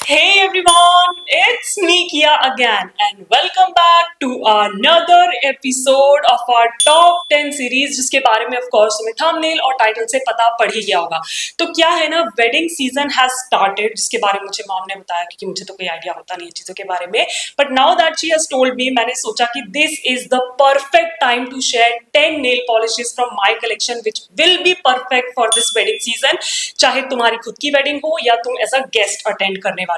Hey everyone, it's me Kia again and welcome back to another episode of our top 10 series जिसके बारे में of course तुम्हें thumbnail और title से पता पड़ ही गया होगा। तो क्या है ना, वेडिंग सीजन हैज स्टार्टेड जिसके बारे में मुझे मॉम ने बताया क्योंकि मुझे तो कोई आइडिया होता नहीं है चीजों के बारे में, but now that she has told me, मैंने सोचा कि this is the perfect time to share 10 nail polishes from my collection which will be perfect for this wedding season, चाहे तुम्हारी खुद की वेडिंग हो या तुम एज अ गेस्ट अटेंड करने वाले हो।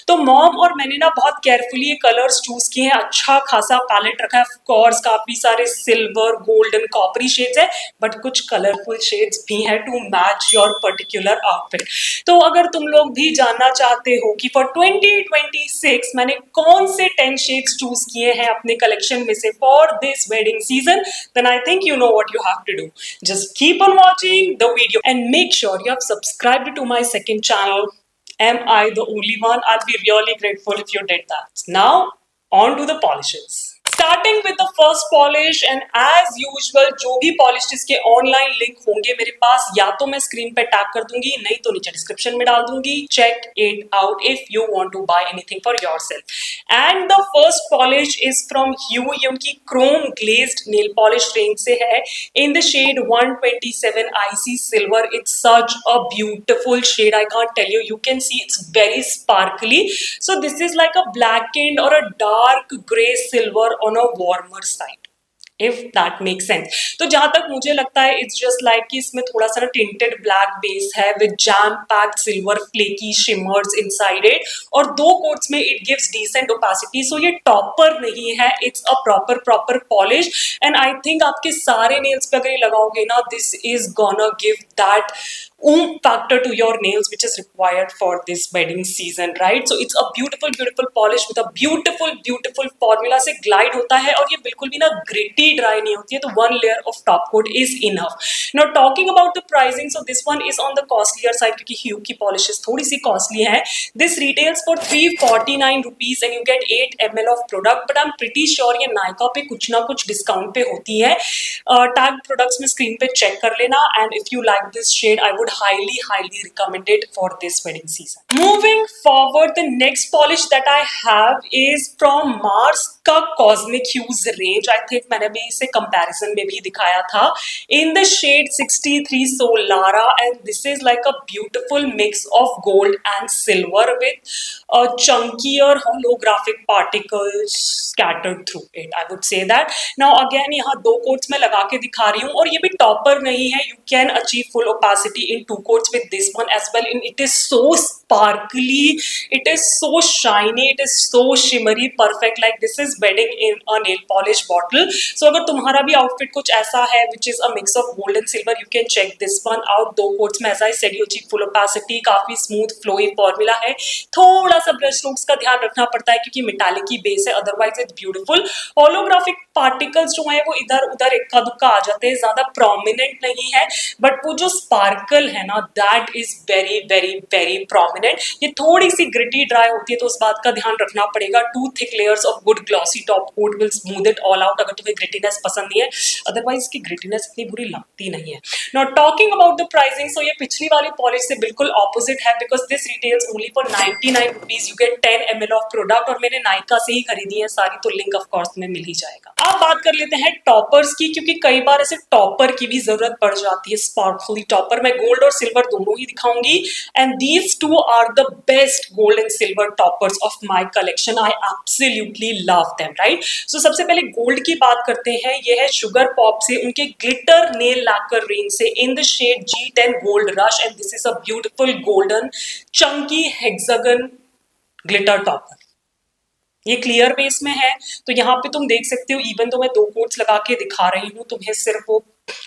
तो मॉम और मैंने ना बहुत केयरफुली ये कलर्स चूज किए हैं, अच्छा खासा पैलेट रखा है, ऑफ कोर्स काफी सारे सिल्वर गोल्डन कॉपरी शेड्स है, बट कुछ कलरफुल शेड्स भी हैं to match your particular outfit. तो अगर तुम लोग भी जानना चाहते हो कि फॉर 2026 मैंने कौन से 10 शेड्स चूज किए हैं अपने कलेक्शन में से for this wedding season, then I think you know what you have to do. Just keep on watching the video and make sure you have subscribed to my second channel. Am I the only one? I'll be really grateful if you did that. Now, on to the polishes. Starting with the first polish and as usual जो भी polishes के online link होंगे मेरे पास या तो मैं screen पे tag कर दूंगी, नहीं तो नीचे डिस्क्रिप्शन में डाल दूंगी। Check it out if you want to buy anything for yourself. And the first polish is from hue, ये उनकी chrome glazed nail polish range से है in the shade 127 icy silver. It's such a beautiful shade, I can't tell you, you can see it's very sparkly. So this is like a blackened or a dark gray silver on a warmer side, if that makes sense. तो जहां तक मुझे लगता है it's just like कि इसमें थोड़ा सा टिंटेड ब्लैक बेस है with jam packed silver flaky shimmers inside it, और दो कोट्स में इट गिव्स डिसेंट ओपेसिटी। सो ये टॉपर नहीं है, it's a proper polish and I think आपके सारे नेल्स पे अगर ये लगाओगे ना, this is gonna give that factor to your nails which is required for this wedding season, right? So it's a beautiful polish with a beautiful formula से glide होता है और ये बिल्कुल भी ना gritty dry नहीं होती है, तो one layer of top coat is enough. Now talking about the pricing, so this one is on the costlier side क्योंकि Hue की polishes थोड़ी सी costly है। This retails for 349 rupees and you get 8 ml of product, but I'm pretty sure ये Nykaa पे कुछ ना कुछ discount पे होती है। टैग प्रोडक्ट्स में स्क्रीन पे चेक कर लेना and if you like this shade I would highly recommend it for this wedding season. Moving forward, the next polish that I have is from Mars का Cosmic Hues range. I think मैंने भी इसे comparison में भी दिखाया था in the shade 63 Solara and this is like a beautiful mix of gold and silver with a chunkier holographic particles scattered through it. I would say that. Now again यहाँ दो quotes में लगा के दिखा रही हूँ और ये भी टॉपर नहीं है, you can achieve full opacity in 2 coats with this one as well, and it is so sparkly, it is so shiny, it is so shimmery, perfect, like this is wedding in a nail polish bottle. So अगर तुम्हारा भी outfit कुछ ऐसा है which is a mix of gold and silver, you can check this one out. 2 coats में, as I said, you achieve full opacity, काफी smooth flowy formula है, थोड़ा सा ब्रश स्ट्रोक्स का ध्यान रखना पड़ता है क्योंकि मेटालिक की बेस है, otherwise it's beautiful. Holographic particles जो है वो इधर उधर इक्का दुक्का आ जाते हैं, ज्यादा प्रोमिनेंट नहीं है, बट वो जो स्पार्कल है ना दैट इज वेरी प्रोमिनेंट। ये थोड़ी सी ग्रिटी ड्राई होती है तो उस बात का ध्यान रखना पड़ेगा। 2 thick layers of good glossy top coat will smooth it all out अगर तुम्हें ग्रिटीनेस पसंद नहीं है, अदरवाइज इसकी ग्रिटीनेस इतनी बुरी लगती नहीं है। Now talking about the pricing, so ये पिछली वाली पॉलिश से बिल्कुल ऑपोजिट है because this retails only for 99 rupees, you get 10 ml of product और मैंने नायका से ही खरीदी है सारी, तो लिंक ऑफ कोर्स में मिल ही जाएगा। अब बात कर लेते हैं टॉपर्स की क्योंकि कई बार ऐसे टॉपर की भी जरूरत पड़ जाती है, स्पार्कली टॉपर। मैं गोल्ड और सिल्वर दोनों ही दिखाऊंगी and these two are the best gold and silver toppers of my collection. I absolutely love them, right? So सबसे पहले गोल्ड की बात करते हैं, ये है शुगर पॉप से उनके ग्लिटर नेल लैकर रेंज से in the shade G10 gold rush and this is a beautiful golden chunky hexagon glitter topper. ये क्लियर बेस में है तो यहाँ पे तुम देख सकते हो, इवन तो मैं 2 कोट्स लगा के दिखा रही हूँ, तुम्हें सिर्फ वो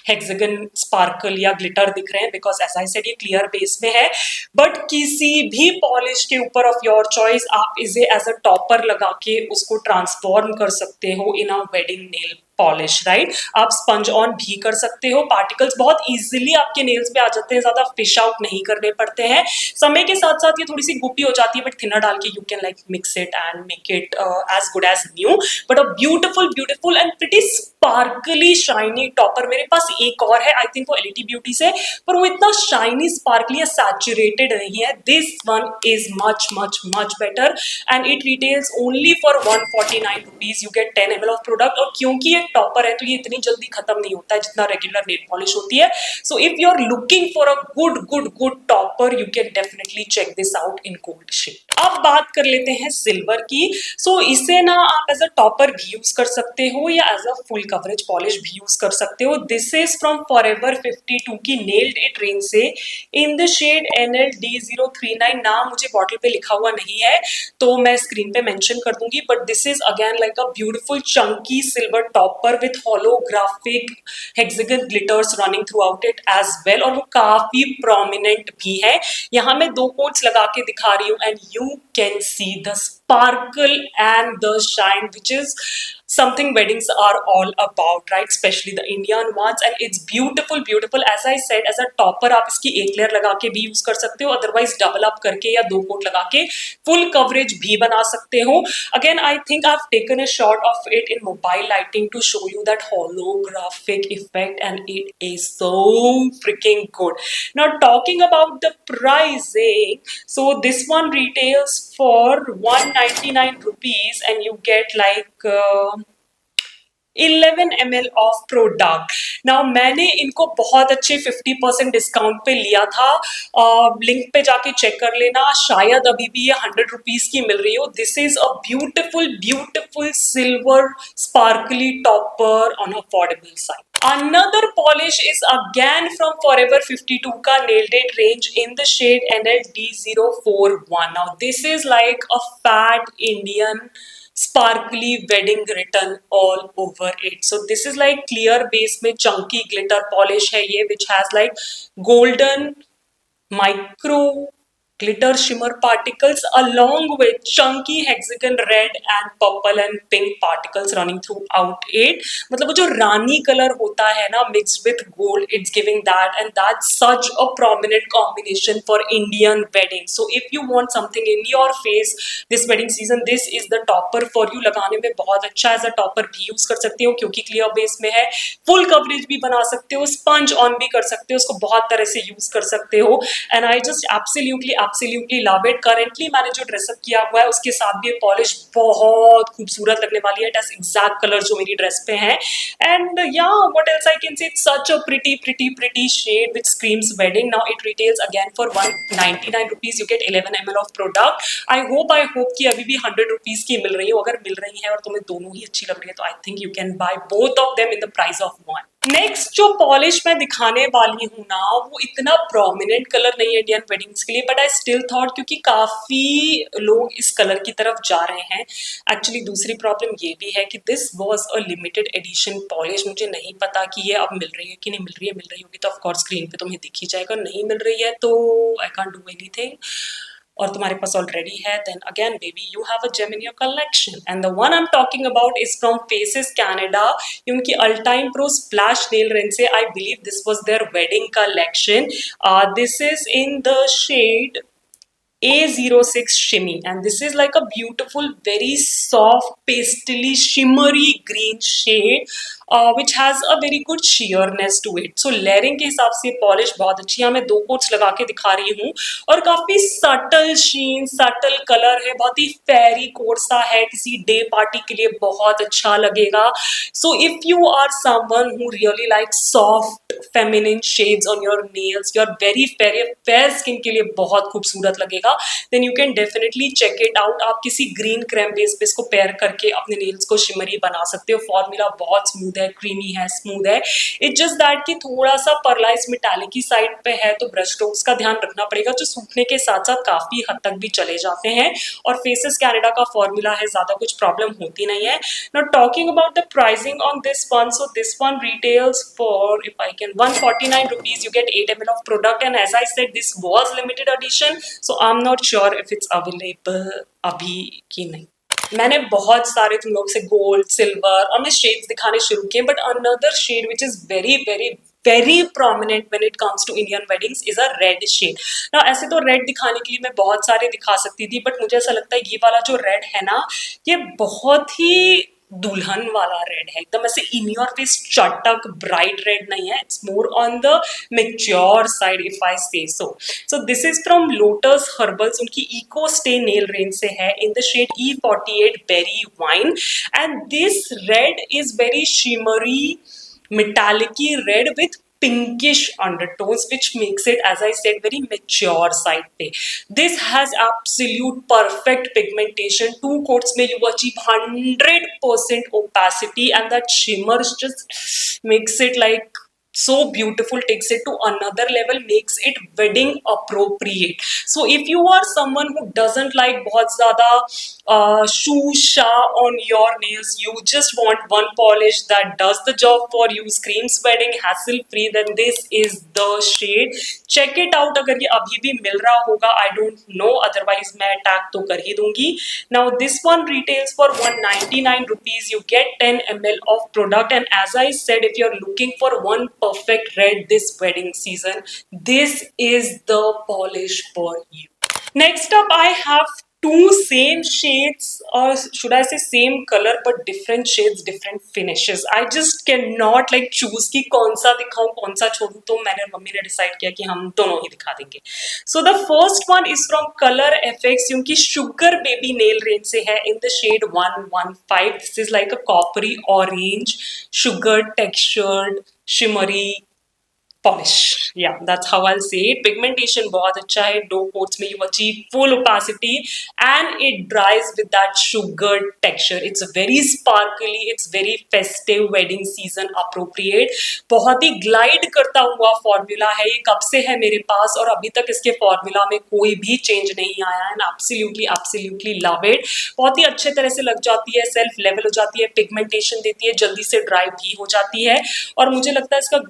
हेक्सागन स्पार्कल या ग्लिटर दिख रहे हैं बिकॉज एज आई सेड ये क्लियर बेस में है। बट किसी भी पॉलिश के ऊपर ऑफ योर चॉइस आप इसे एज अ टॉपर लगा के उसको ट्रांसफॉर्म कर सकते हो in a wedding nail polish, right? आप स्पंज ऑन भी कर सकते हो, पार्टिकल्स बहुत इजीली आपके नेल्स पे आ जाते हैं, ज्यादा फिश आउट नहीं करने पड़ते हैं। समय के साथ साथ ये थोड़ी सी गुप्पी हो जाती है बट थिनर डाल के you can like mix it and make it as good as new, but a beautiful and pretty sparkly shiny topper. मेरे पास एक और है, आई थिंक वो एलिटी ब्यूटी से, पर वो इतना शाइनी स्पार्कली या सैचुरेटेड नहीं है। This one is much much much better and it retails only for 149 rupees. You get 10 ml of product. और क्योंकि ये टॉपर है तो ये इतनी जल्दी खत्म नहीं होता है जितना रेगुलर नेल पॉलिश होती है। So if you are looking for a good topper, you can definitely check this out in gold shade. अब बात कर लेते हैं सिल्वर की। सो इसे ना आप एज अ टॉपर भी यूज कर सकते हो या as a full coverage polish भी यूज कर सकते हो। दिस इज फ्रॉम फॉरएवर 52 की नेल्ड इट रेंज से इन द शेड NLD039। नाम मुझे बॉटल पे लिखा हुआ नहीं है तो मैं स्क्रीन पे मेंशन कर दूंगी, but this is again like a beautiful chunky silver topper with holographic hexagon glitters running throughout it as well, और वो काफी प्रोमिनेंट भी है। यहाँ मैं दो कोट्स लगा के दिखा रही हूँ and you can see the sparkle and the shine, which is something weddings are all about, right? Especially the Indian ones, and it's beautiful. As I said, as a topper आप इसकी एक layer लगा के भी use कर सकते हो, otherwise double up करके या दो कोट लगा के फुल कवरेज भी बना सकते हो। Again I think I have taken a shot of it in mobile lighting to show you that holographic effect, and it is so freaking good. Now talking about the pricing, so this one retails for 199 rupees and you get like 11 ml of product. Now मैंने इनको बहुत अच्छे 50% discount पे लिया था। Link पे जाके check कर लेना, शायद अभी भी ये 100 रुपीज की मिल रही हो। This is a beautiful silver sparkly topper on affordable side. Another polish is again from Forever 52 का Nailed It range in the shade NLD041. Now this is like a fat Indian sparkly wedding written all over it. So this is like clear base में chunky glitter polish है ये, which has like golden micro glitter shimmer particles along with chunky hexagon red and purple and pink particles running throughout it. मतलब वो जो रानी colour होता है ना mixed with gold, it's giving that, and that's such a prominent combination for Indian wedding. So if you want something in your face this wedding season, this is the topper for you. लगाने में बहुत अच्छा as a topper भी use कर सकते हो क्योंकि clear base में है। फुल कवरेज भी बना सकते हो, स्पंज ऑन भी कर सकते हो, उसको बहुत तरह से यूज कर सकते हो and I just absolutely love it. Currently मैंने जो ड्रेसअप किया हुआ है उसके साथ भी पॉलिश बहुत खूबसूरत लगने वाली है। इट हैज एग्जैक्ट कलर जो मेरी ड्रेस पे है and yeah what else I can say, it's such a pretty shade which screams wedding. Now it retails again for 199 rupees. You get 11 ml of product. I hope कि अभी भी 100 rupees की मिल रही हो। अगर मिल रही है और तुम्हें दोनों ही अच्छी लग रही है तो आई think you can by both of them in the price of one. Next जो पॉलिश मैं दिखाने वाली हूँ ना वो इतना प्रोमिनेंट कलर नहीं है इंडियन वेडिंग्स के लिए, बट आई स्टिल थॉट क्योंकि काफी लोग इस कलर की तरफ जा रहे हैं। एक्चुअली दूसरी प्रॉब्लम ये भी है कि this was a limited edition polish. मुझे नहीं पता कि ये अब मिल रही है कि नहीं मिल रही होगी तो ऑफकोर्स स्क्रीन पे तुम्हें दिख ही जाएगा। नहीं मिल रही है तो आई कांट डू एनीथिंग, और तुम्हारे पास ऑलरेडी है then again baby you have a gem in your collection. And the one I am talking about is from Faces Canada. उनकी Ultime Pro Splash nail range से I believe this was their wedding collection. This is in the shade A06 shimmy and this is like a beautiful very soft pastely shimmery green shade which has a very good sheerness to it. So layering के हिसाब से polish बहुत अच्छी है। मैं दो quotes लगा के दिखा रही हूँ और काफी सटल शीन सटल कलर है, बहुत ही फेरी कोट सा है, किसी डे पार्टी के लिए बहुत अच्छा लगेगा। So if you are someone who really likes soft feminine shades on your nails, your very fair skin के लिए बहुत खूबसूरत लगेगा, then you can definitely check it out। आप किसी ग्रीन क्रीम बेस पे इसको पेयर करके अपने नेल्स को शिमरी बना सकते हो। फॉर्मूला बहुत स्मूथ है, क्रीमी है, स्मूथ है। इट्स जस्ट दैट कि थोड़ा सा परलाइज मेटालिक की साइड पे है तो ब्रश स्ट्रोक्स का ध्यान रखना पड़ेगा जो सूखने के साथ साथ काफी हद तक भी चले जाते हैं। और फेसेस कनाडा का फॉर्मूला है, ज्यादा कुछ प्रॉब्लम होती नहीं है। Now talking about the pricing on this one, so this one retails for if I can 149 rupees. You get 8 ml of product and as I said this was limited edition, so I am not sure if it's available अभी कि नहीं। मैंने बहुत सारे तुम लोग से gold silver और मैं शेड्स दिखाने शुरू किए, but another shade which is very prominent when it comes to Indian weddings is a red shade. ना ऐसे तो रेड दिखाने के लिए मैं बहुत सारे दिखा सकती थी, बट मुझे ऐसा लगता है ये वाला जो रेड है ना ये बहुत ही दुल्हन वाला रेड है, एकदम ऐसे इन योर फेस चटक ब्राइट रेड नहीं है, it's more on the mature side if I say so. So this is from Lotus Herbals, उनकी इको स्टे नेल रेंज से है, in the shade E48 berry wine. And this red is very shimmery, metallic red with pinkish undertones, which makes it, as I said, very mature side pe. This has absolute perfect pigmentation. 2 coats mein you achieve 100% opacity, and that shimmer just makes it like so beautiful, takes it to another level, makes it wedding appropriate. So if you are someone who doesn't like बहुत ज़्यादा shoo-sha on your nails, you just want one polish that does the job for you, screams wedding, hassle free, then this is the shade. Check it out. अगर ये अभी भी मिल रहा होगा, I don't know, otherwise मैं tag तो कर ही दूंगी. Now this one retails for 199 rupees. You get 10 ml of product, and as I said, if you're looking for one perfect red this wedding season, this is the polish for you. Next up, I have two same shades, or should I say same color but different shades, different finishes. I just cannot like choose कि कौन सा दिखाऊं कौन सा छोड़ूं, तो मैंने mummy ने decide किया कि हम दोनों ही दिखा देंगे. So the first one is from Color FX, उनकी Sugar Baby nail range से है, in the shade 115. This is like a coppery orange, sugar textured, shimmery polish. Yeah, that's how I'll say it. Pigmentation बहुत अच्छा है. 2 coats में you achieve full opacity and it dries with that sugar texture. It's very sparkly, it's very festive, wedding season appropriate. बहुत ही glide करता हुआ formula है. ये कब से है मेरे पास और अभी तक इसके formula में कोई भी change नहीं आया है. Absolutely love it. बहुत ही अच्छे तरह से लग जाती है, self level हो जाती है, pigmentation देती है, जल्दी से dry भी हो जाती है, और मुझे लगता है इसका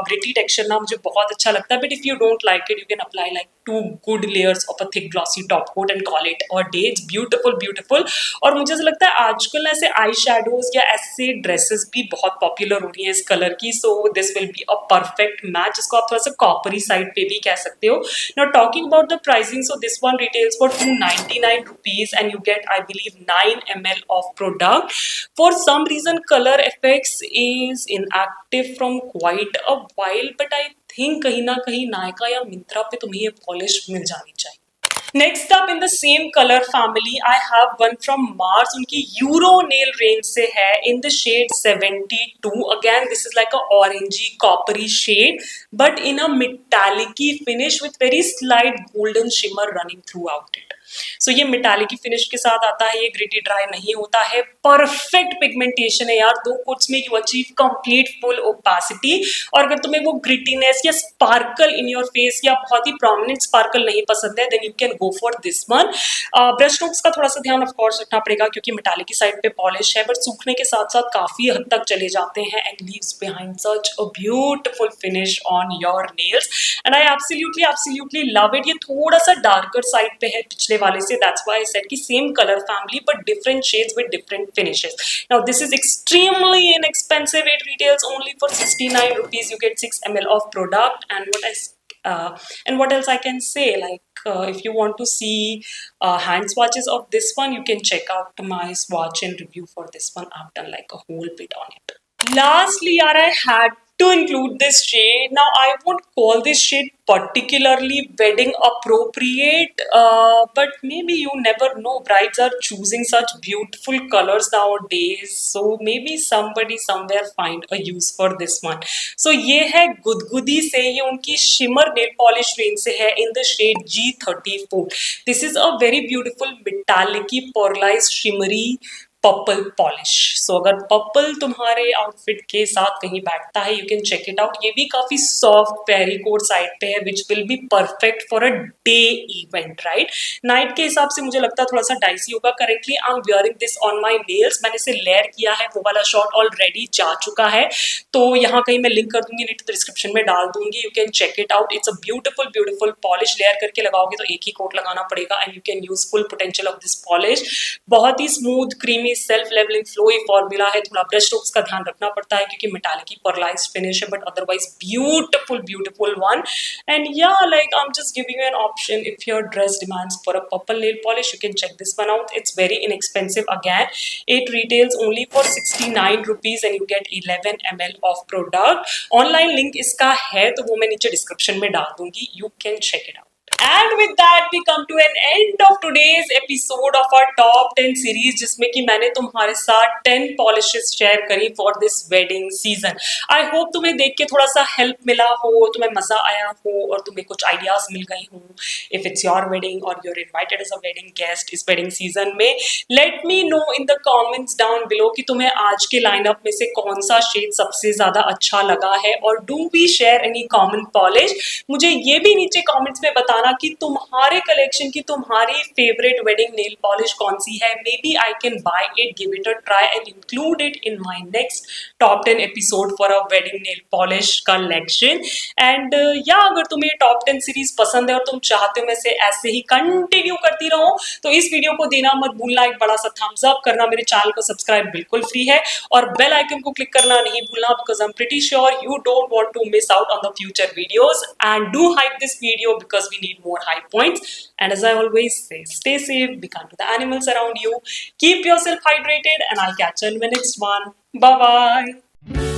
gritty texture ना मुझे बहुत अच्छा लगता है. But if you don't like it, you can apply like 2 good layers of a thick glossy top coat and call it a day. It's beautiful. और मुझे ऐसा लगता है आजकल ऐसे आई शेडोज या ऐसे ड्रेसेस भी बहुत पॉपुलर हो रही हैं इस कलर की. So this will be a perfect match, जिसको आप थोड़ा सा कॉपरी साइड पे भी कह सकते हो. Now talking about the pricing, so this one retails for 299 rupees and you get, I believe, 9 ml of product. For some reason, Color FX is inactive from quite a while, but I think कहीं ना कहीं नायका या मिंत्रा पे तुम्हें ये polish मिल जानी चाहिए. Next up in the same color family, I have one from Mars. उनकी Euro nail range से है, in the shade 72. Again, this is like a orangey coppery shade, but in a metallic finish with very slight golden shimmer running throughout it. So ये metallic finish के साथ आता है, ये gritty dry नहीं होता है, perfect pigmentation है यार. 2 coats में you achieve complete full opacity. और अगर तुम्हें वो grittiness या sparkle in your face या बहुत ही prominent sparkle नहीं पसंद है, then you can go for this one. Brush strokes का थोड़ा सा ध्यान ऑफ कोर्स रखना पड़ेगा क्योंकि मेटालिक की साइड पे पॉलिश है, बट सूखने के साथ साथ काफी हद तक चले जाते हैं and leaves behind such a beautiful finish on your nails. And I absolutely love it. ये थोड़ा सा डार्कर साइड पे है पिछले वाले से, दैट्स व्हाई आई सेड कि same colour family but different shades with different finishes. Now this is extremely inexpensive. It retails only for 69 rupees. You get 6 ml of product. And what else I can say, like if you want to see hand swatches of this one, you can check out my swatch and review for this one. I've done like a whole bit on it. Lastly, yaar, I had to include this shade. Now I won't call this shade particularly wedding appropriate, but maybe you never know, brides are choosing such beautiful colors nowadays, so maybe somebody somewhere find a use for this one. So ये है गुदगुदी से, ये उनकी shimmer nail polish range से है, in the shade G34. This is a very beautiful metallic pearlized shimmery purple polish. So अगर purple तुम्हारे आउटफिट के साथ कहीं बैठता है, you can check it out. ये भी काफी सॉफ्ट पेरी कोट साइड पे है, which will be perfect for a day event, right. Night के हिसाब से मुझे लगता है थोड़ा सा डाइसी होगा. Currently I am wearing this on my nails. मैंने इसे लेयर किया है, वो वाला शॉट ऑलरेडी जा चुका है, तो यहाँ कहीं मैं लिंक कर दूंगी, नहीं तो डिस्क्रिप्शन में डाल दूंगी. You can check it out. It's a beautiful polish. Layer करके लगाओगे तो एक ही कोट लगाना पड़ेगा and you can use full potential of this polish. बहुत ही स्मूथ क्रीमी में सेल्फ लेवलिंग फ्लोई फॉर्मूला है, थोड़ा ब्रश स्ट्रोक्स का ध्यान रखना पड़ता है क्योंकि मेटालिक पर्लाइज्ड फिनिश है, but otherwise beautiful one. And yeah, like I'm just giving you an option. If your dress demands for a purple nail polish, you can check this one out. It's very inexpensive again. It retails only for 69 rupees and you get 11 ml of product. Online link इसका है तो वो मैं नीचे description में डाल दूंगी. You can check it out. And with that we come to an end of today's episode of our top 10 series जिसमें कि मैंने तुम्हारे साथ 10 polishes शेयर करी for this wedding season. I hope तुम्हें देख के थोड़ा सा help मिला हो, तुम्हें मजा आया हो और तुम्हें कुछ ideas मिल गए हो. If it's your wedding or you're invited as a wedding guest इस wedding season में, let me know in the comments down below कि तुम्हें आज के lineup में से कौन सा shade सबसे ज्यादा अच्छा लगा है और do we share any common polish. मुझे ये भी नीचे comments में बताना कि तुम्हारे कलेक्शन की तुम्हारी फेवरेट वेडिंग नेल पॉलिश कौन सी है. Maybe I can buy it, give it a try and include it in my next top 10 episode for a wedding nail polish collection. And yeah अगर तुम्हें top 10 series पसंद है और तुम चाहते हो मैं से ऐसे ही कंटिन्यू करती रहूं तो इस वीडियो को देना मत भूलना, एक बड़ा सा थम्स अप करना, मेरे चैनल को सब्सक्राइब बिल्कुल फ्री है और बेल आइकन को क्लिक करना नहीं भूलना because I am pretty sure you don't want to miss out on the future videos. And do hype this video because we need more high points. And as I always say, stay safe, be kind to the animals around you, keep yourself hydrated, and I'll catch you in the next one. Bye bye.